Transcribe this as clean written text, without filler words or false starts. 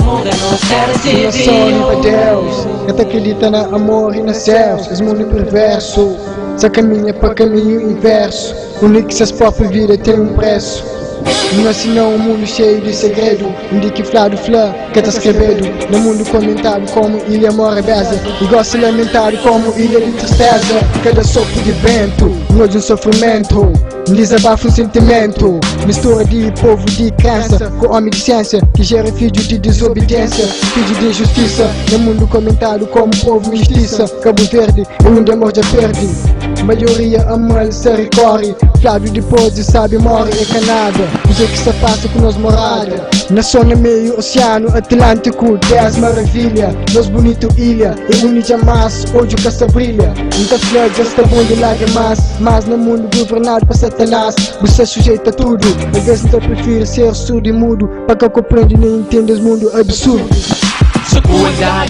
mundo não serve civil. Para Deus, que acredita na amor e nos céus. És mundo perverso, se caminha para caminho inverso. O que se própria vida tem preço. Não senão um mundo cheio de segredo, onde que flado flã, que tá escrevendo. No mundo comentado como ilha morabeza, igual se lamentado como ilha de tristeza. Cada sopro de vento, de um sofrimento, desabafo um sentimento. Mistura de povo de crença com homem de ciência, que gera filho de desobediência, filho de injustiça. No mundo comentado como povo mestiça, Cabo Verde é onde amor já perde. Maioria ama ele se recorre, Flávio depois de sabe morre é canada. O que se passa com nós morada na zona meio oceano Atlântico, 10 maravilha. Nós bonito ilha, e bonito jamais, hoje o casta brilha. Muita flor já está bom de lágrimas, mas no mundo governado por Satanás, você sujeita tudo. Às vezes então prefiro ser surdo e mudo, para que eu compreenda e nem entenda esse mundo absurdo. Cuidado.